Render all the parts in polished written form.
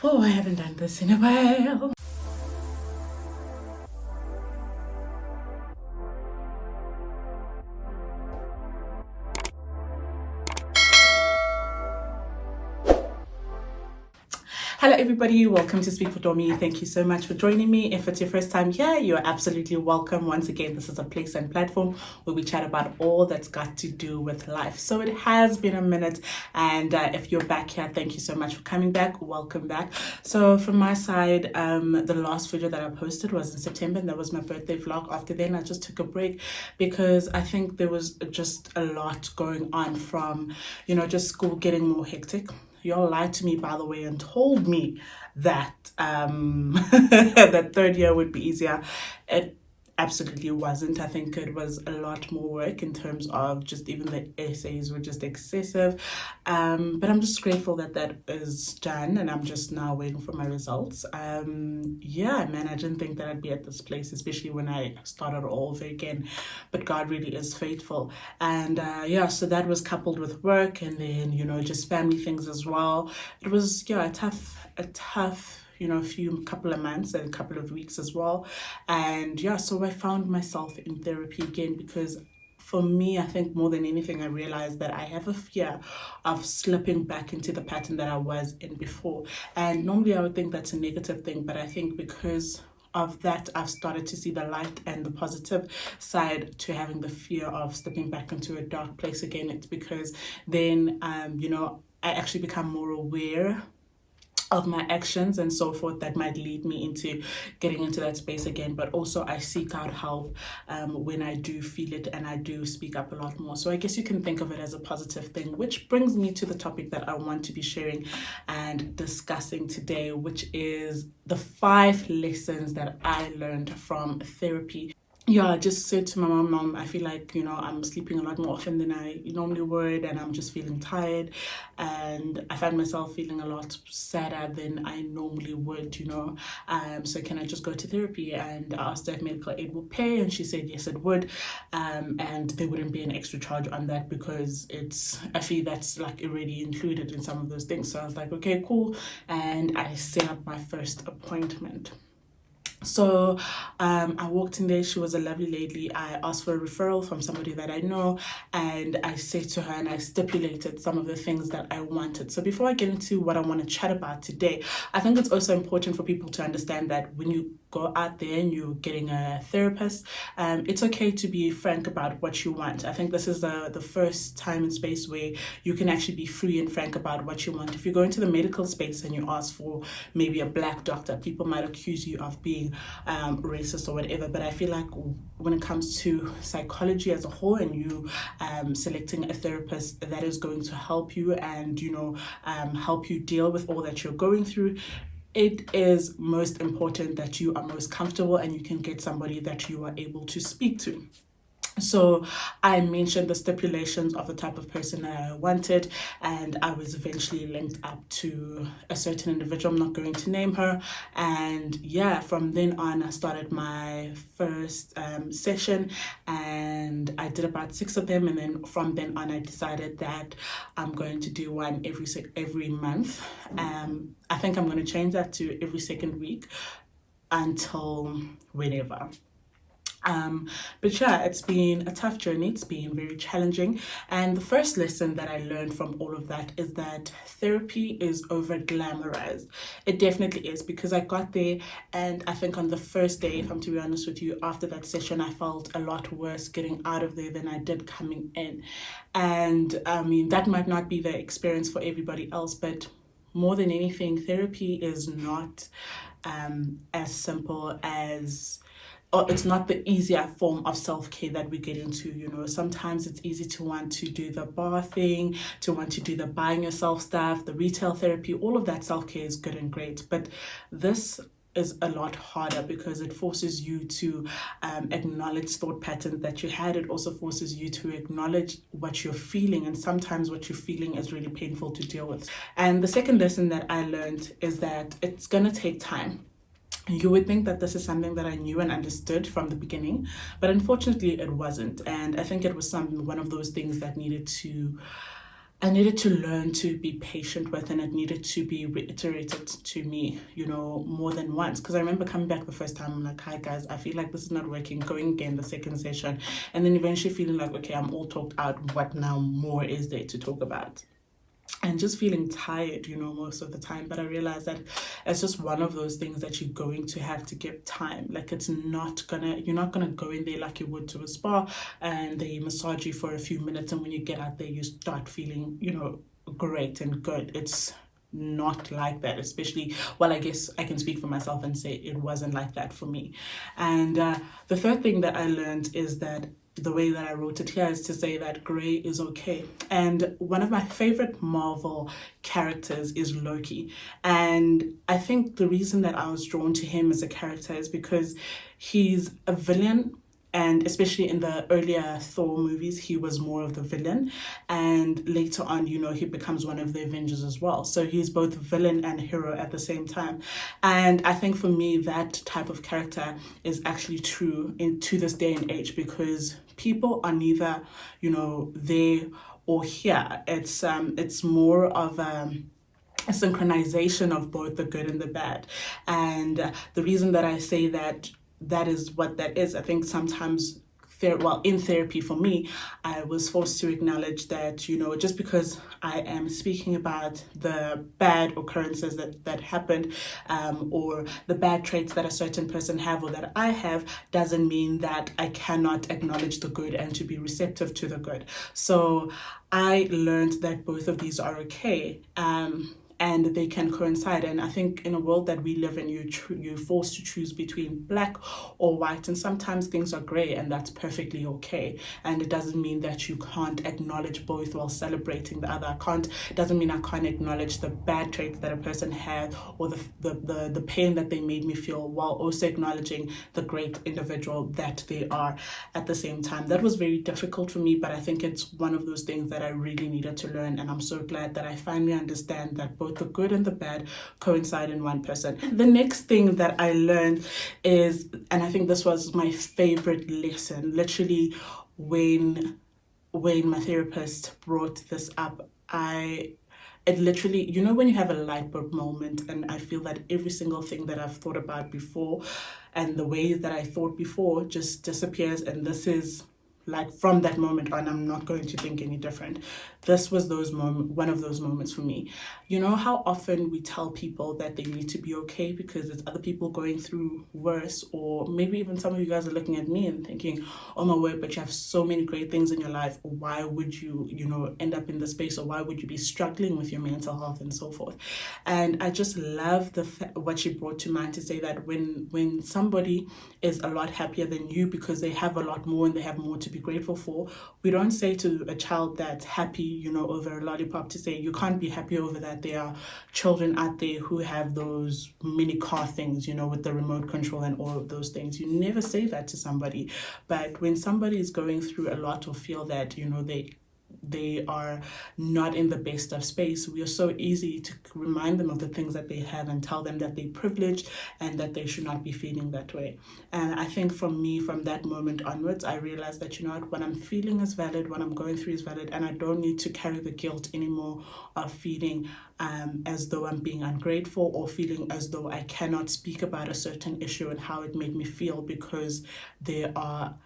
Oh, I haven't done this in a while. Hello everybody, welcome to Speak Votomi. Thank you so much for joining me. If it's your first time here, you're absolutely welcome. Once again, this is a place and platform where we chat about all that's got to do with life. So it has been a minute, and if you're back here, thank you so much for coming back. Welcome back. So from my side, the last video that I posted was in September, and that was my birthday vlog. After then, I just took a break because I think there was just a lot going on from, just school getting more hectic. Y'all lied to me, by the way, and told me that that third year would be easier. It absolutely wasn't. I think it was a lot more work in terms of just even the essays were just excessive. But I'm just grateful that that is done, and I'm just now waiting for my results. Yeah, man, I didn't think that I'd be at this place, especially when I started all over again. But God really is faithful. And yeah, so that was coupled with work and then, just family things as well. It was, yeah, a tough couple of months and a couple of weeks as well. And yeah, so I found myself in therapy again because for me, I think more than anything, I realized that I have a fear of slipping back into the pattern that I was in before. And normally I would think that's a negative thing, but I think because of that, I've started to see the light and the positive side to having the fear of slipping back into a dark place again. It's because then, I actually become more aware of my actions and so forth that might lead me into getting into that space again. But also I seek out help when I do feel it, and I do speak up a lot more. So I guess you can think of it as a positive thing, which brings me to the topic that I want to be sharing and discussing today, which is the 5 lessons that I learned from therapy. Yeah, I just said to my mom, I feel like, I'm sleeping a lot more often than I normally would, and I'm just feeling tired, and I find myself feeling a lot sadder than I normally would, so can I just go to therapy? And I asked her if medical aid will pay, and she said yes, it would, and there wouldn't be an extra charge on that because it's a fee that's like already included in some of those things. So I was like, okay, cool, and I set up my first appointment. So I walked in there. She was a lovely lady. I asked for a referral from somebody that I know, and I said to her, and I stipulated some of the things that I wanted. So before I get into what I want to chat about today, I think it's also important for people to understand that when you go out there and you're getting a therapist, it's okay to be frank about what you want. I think this is the first time and space where you can actually be free and frank about what you want. If you go into the medical space and you ask for maybe a black doctor, people might accuse you of being racist or whatever. But I feel like when it comes to psychology as a whole, and you selecting a therapist that is going to help you and help you deal with all that you're going through, it is most important that you are most comfortable and you can get somebody that you are able to speak to. So I mentioned the stipulations of the type of person that I wanted, and I was eventually linked up to a certain individual. I'm not going to name her. And yeah, from then on, I started my first session, and I did about 6 of them. And then from then on, I decided that I'm going to do one every month. I think I'm going to change that to every second week until whenever. But yeah, it's been a tough journey. It's been very challenging. And the first lesson that I learned from all of that is that therapy is over glamorized. It definitely is, because I got there, and I think on the first day, if I'm to be honest with you, after that session, I felt a lot worse getting out of there than I did coming in. And I mean, that might not be the experience for everybody else, but more than anything, therapy is not as simple as, or it's not the easier form of self-care that we get into. Sometimes it's easy to want to do the bar thing, to want to do the buying yourself stuff, the retail therapy. All of that self-care is good and great, but this is a lot harder because it forces you to acknowledge thought patterns that you had. It also forces you to acknowledge what you're feeling, and sometimes what you're feeling is really painful to deal with. And the second lesson that I learned is that it's gonna take time. You would think that this is something that I knew and understood from the beginning, but unfortunately it wasn't. And I think it was one of those things that needed to I needed to learn to be patient with, and it needed to be reiterated to me, more than once. Because I remember coming back the first time, I'm like, hi guys, I feel like this is not working, going again the second session, and then eventually feeling like, okay, I'm all talked out. What now more is there to talk about? And just feeling tired, most of the time. But I realized that it's just one of those things that you're going to have to give time. Like, you're not gonna go in there like you would to a spa and they massage you for a few minutes, and when you get out there, you start feeling, great and good. It's not like that, especially, well, I guess I can speak for myself and say it wasn't like that for me. And the third thing that I learned is that the way that I wrote it here is to say that Grey is okay. And one of my favorite Marvel characters is Loki. And I think the reason that I was drawn to him as a character is because he's a villain, and especially in the earlier Thor movies, he was more of the villain, and later on, he becomes one of the Avengers as well. So he's both villain and hero at the same time. And I think for me, that type of character is actually true to this day and age, because people are neither, there or here. It's more of a synchronization of both the good and the bad. And the reason that I say that is what that is, I think sometimes in therapy for me, I was forced to acknowledge that, just because I am speaking about the bad occurrences that happened, or the bad traits that a certain person have or that I have, doesn't mean that I cannot acknowledge the good and to be receptive to the good. So I learned that both of these are okay. And they can coincide. And I think in a world that we live in, you're forced to choose between black or white, and sometimes things are gray, and that's perfectly okay. And it doesn't mean that you can't acknowledge both while celebrating the other. Doesn't mean I can't acknowledge the bad traits that a person had, or the pain that they made me feel, while also acknowledging the great individual that they are at the same time. That was very difficult for me, but I think it's one of those things that I really needed to learn, and I'm so glad that I finally understand that both the good and the bad coincide in one person. The next thing that I learned is, and I think this was my favorite lesson, literally when my therapist brought this up, it literally, when you have a light bulb moment, and I feel that every single thing that I've thought about before and the way that I thought before just disappears, and this is like from that moment on, I'm not going to think any different. This was one of those moments for me. You know how often we tell people that they need to be okay because there's other people going through worse, or maybe even some of you guys are looking at me and thinking, oh my word, but you have so many great things in your life. Why would you, end up in this space, or why would you be struggling with your mental health and so forth? And I just love what she brought to mind, to say that when somebody is a lot happier than you because they have a lot more and they have more to be grateful for, we don't say to a child that's happy, over a lollipop, to say you can't be happy over that. There are children out there who have those mini car things, with the remote control and all of those things. You never say that to somebody. But when somebody is going through a lot, or feel that, they are not in the best of space, we are so easy to remind them of the things that they have and tell them that they're privileged and that they should not be feeling that way. And I think for me, from that moment onwards, I realized that, what I'm feeling is valid, what I'm going through is valid, and I don't need to carry the guilt anymore of feeling as though I'm being ungrateful, or feeling as though I cannot speak about a certain issue and how it made me feel, because there are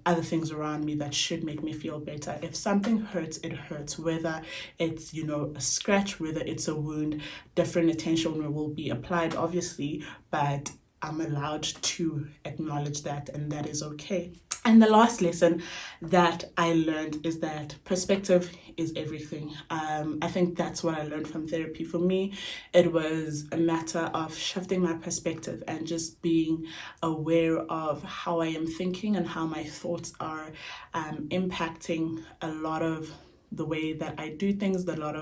other things around me that should make me feel better. If something hurts, it hurts, whether it's, a scratch, whether it's a wound. Different attention will be applied, obviously, but I'm allowed to acknowledge that, and that is okay. And the last lesson that I learned is that perspective is everything. I think that's what I learned from therapy. For me, it was a matter of shifting my perspective and just being aware of how I am thinking and how my thoughts are impacting a lot of the way that I do things, a lot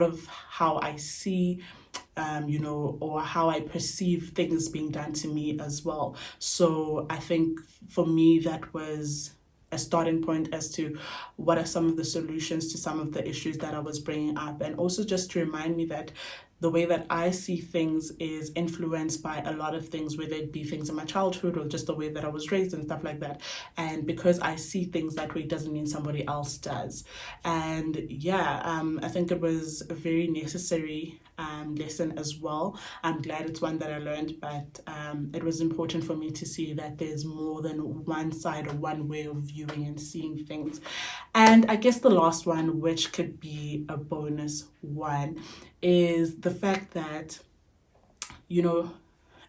of how I see or how I perceive things being done to me as well. So I think for me, that was a starting point as to what are some of the solutions to some of the issues that I was bringing up, and also just to remind me that the way that I see things is influenced by a lot of things, whether it be things in my childhood or just the way that I was raised and stuff like that. And because I see things that way doesn't mean somebody else does. And yeah, I think it was a very necessary lesson as well. I'm glad it's one that I learned, but it was important for me to see that there's more than one side or one way of viewing and seeing things. And I guess the last one, which could be a bonus one, is the fact that, you know,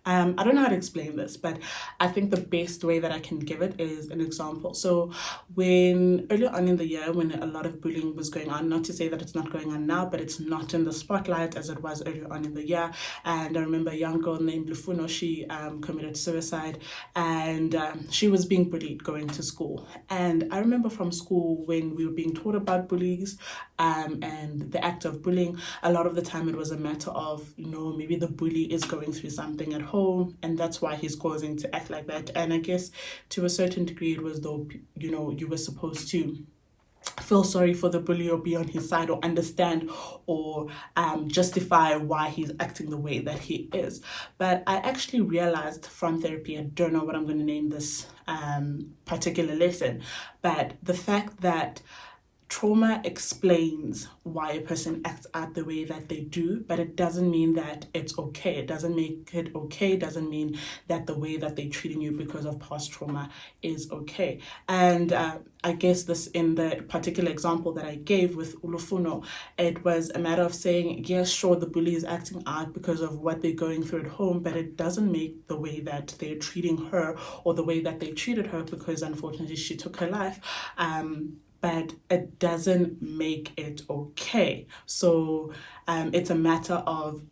I don't know how to explain this, but I think the best way that I can give it is an example. So when earlier on in the year, when a lot of bullying was going on, not to say that it's not going on now, but it's not in the spotlight as it was earlier on in the year. And I remember a young girl named Lufuno, she committed suicide, and she was being bullied going to school. And I remember from school when we were being taught about bullies and the act of bullying, a lot of the time it was a matter of, maybe the bully is going through something at home and that's why he's causing to act like that. And I guess to a certain degree it was though, you were supposed to feel sorry for the bully or be on his side or understand or justify why he's acting the way that he is. But I actually realized from therapy, I don't know what I'm going to name this particular lesson, but the fact that trauma explains why a person acts out the way that they do, but it doesn't mean that it's okay. It doesn't make it okay. It doesn't mean that the way that they're treating you because of past trauma is okay. And I guess this, in the particular example that I gave with Ulufuno, it was a matter of saying, yes, sure, the bully is acting out because of what they're going through at home, but it doesn't make the way that they're treating her or the way that they treated her, because unfortunately she took her life, but it doesn't make it okay. So it's a matter of,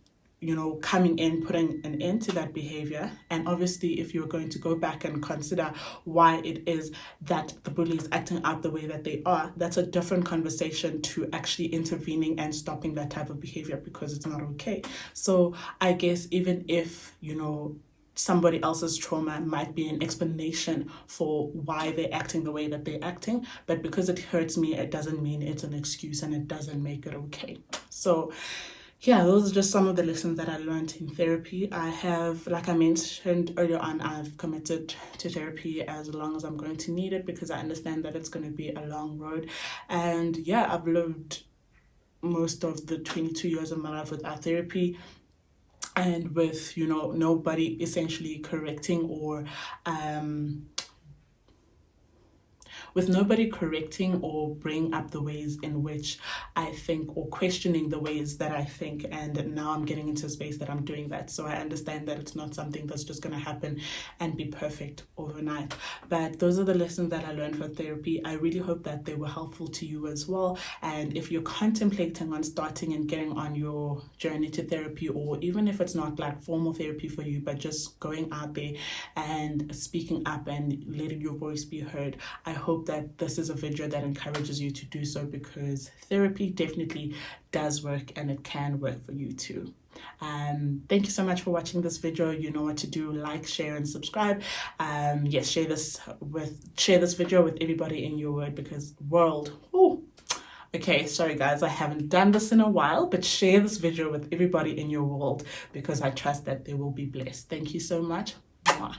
coming in, putting an end to that behavior. And obviously, if you're going to go back and consider why it is that the bully is acting out the way that they are, that's a different conversation to actually intervening and stopping that type of behavior, because it's not okay. So I guess even if, somebody else's trauma might be an explanation for why they're acting the way that they're acting, but because it hurts me, it doesn't mean it's an excuse and it doesn't make it okay. So yeah, those are just some of the lessons that I learned in therapy. I have, like I mentioned earlier on, I've committed to therapy as long as I'm going to need it, because I understand that it's going to be a long road. And yeah, I've lived most of the 22 years of my life without therapy, and with nobody essentially correcting or bring up the ways in which I think, or questioning the ways that I think. And now I'm getting into a space that I'm doing that. So I understand that it's not something that's just going to happen and be perfect overnight. But those are the lessons that I learned from therapy. I really hope that they were helpful to you as well. And if you're contemplating on starting and getting on your journey to therapy, or even if it's not like formal therapy for you, but just going out there and speaking up and letting your voice be heard, I hope that this is a video that encourages you to do so, because therapy definitely does work and it can work for you too. Thank you so much for watching this video. You know what to do: like, share, and subscribe. Yes, share this video with everybody in your world. Okay, sorry guys, I haven't done this in a while, but share this video with everybody in your world, because I trust that they will be blessed. Thank you so much. Mwah.